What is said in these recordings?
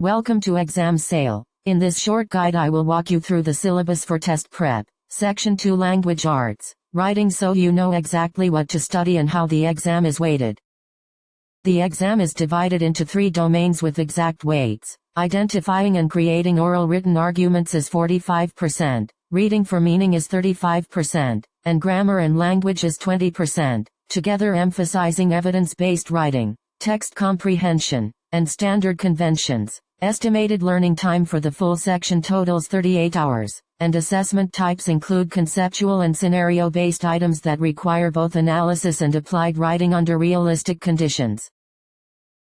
Welcome to Exam Sale. In this short guide I will walk you through the syllabus for test prep, Section 2 Language Arts, Writing, so you know exactly what to study and how the exam is weighted. The exam is divided into 3 domains with exact weights. Identifying and creating oral written arguments is 45%, reading for meaning is 35%, and grammar and language is 20%, together emphasizing evidence-based writing, text comprehension, and standard conventions. Estimated learning time for the full section totals 38 hours, and assessment types include conceptual and scenario-based items that require both analysis and applied writing under realistic conditions.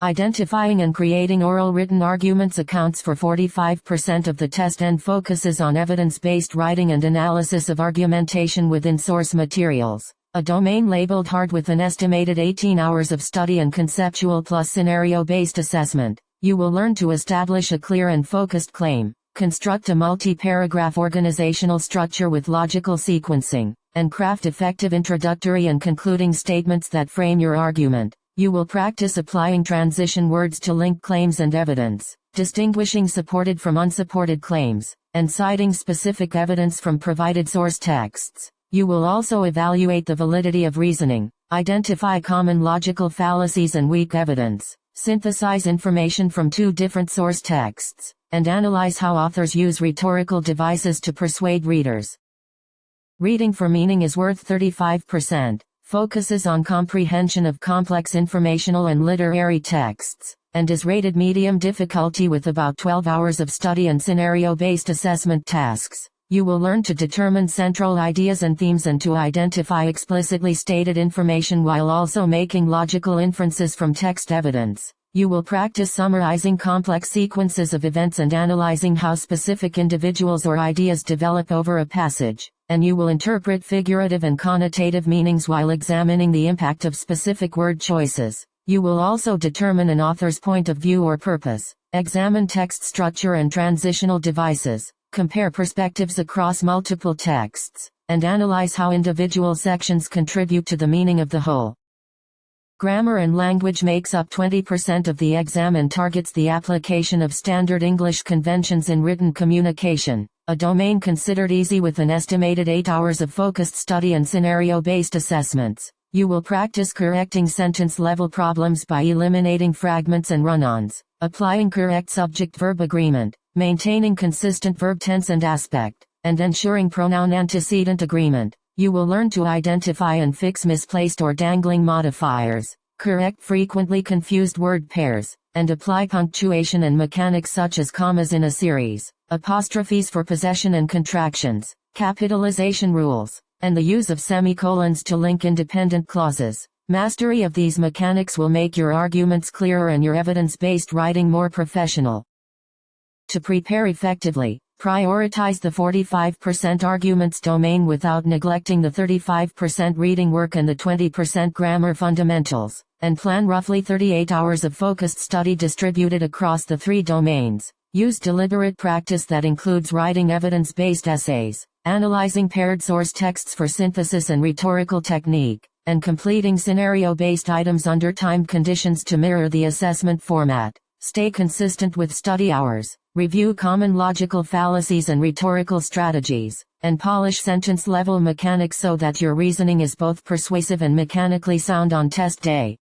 Identifying and creating oral written arguments accounts for 45% of the test and focuses on evidence-based writing and analysis of argumentation within source materials. A domain labeled hard with an estimated 18 hours of study and conceptual plus scenario-based assessment. You will learn to establish a clear and focused claim, construct a multi-paragraph organizational structure with logical sequencing, and craft effective introductory and concluding statements that frame your argument. You will practice applying transition words to link claims and evidence, distinguishing supported from unsupported claims, and citing specific evidence from provided source texts. You will also evaluate the validity of reasoning, identify common logical fallacies and weak evidence, synthesize information from 2 different source texts, and analyze how authors use rhetorical devices to persuade readers. Reading for meaning is worth 35%, focuses on comprehension of complex informational and literary texts, and is rated medium difficulty with about 12 hours of study and scenario-based assessment tasks. You will learn to determine central ideas and themes and to identify explicitly stated information while also making logical inferences from text evidence. You will practice summarizing complex sequences of events and analyzing how specific individuals or ideas develop over a passage, and you will interpret figurative and connotative meanings while examining the impact of specific word choices. You will also determine an author's point of view or purpose, examine text structure and transitional devices, compare perspectives across multiple texts, and analyze how individual sections contribute to the meaning of the whole. Grammar and language makes up 20% of the exam and targets the application of standard English conventions in written communication, a domain considered easy with an estimated 8 hours of focused study and scenario-based assessments. You will practice correcting sentence-level problems by eliminating fragments and run-ons, applying correct subject-verb agreement, maintaining consistent verb tense and aspect, and ensuring pronoun antecedent agreement. You will learn to identify and fix misplaced or dangling modifiers, correct frequently confused word pairs, and apply punctuation and mechanics such as commas in a series, apostrophes for possession and contractions, capitalization rules, and the use of semicolons to link independent clauses. Mastery of these mechanics will make your arguments clearer and your evidence-based writing more professional. To prepare effectively, prioritize the 45% arguments domain without neglecting the 35% reading work and the 20% grammar fundamentals, and plan roughly 38 hours of focused study distributed across the 3 domains. Use deliberate practice that includes writing evidence-based essays, analyzing paired source texts for synthesis and rhetorical technique, and completing scenario-based items under timed conditions to mirror the assessment format. Stay consistent with study hours, review common logical fallacies and rhetorical strategies, and polish sentence-level mechanics so that your reasoning is both persuasive and mechanically sound on test day.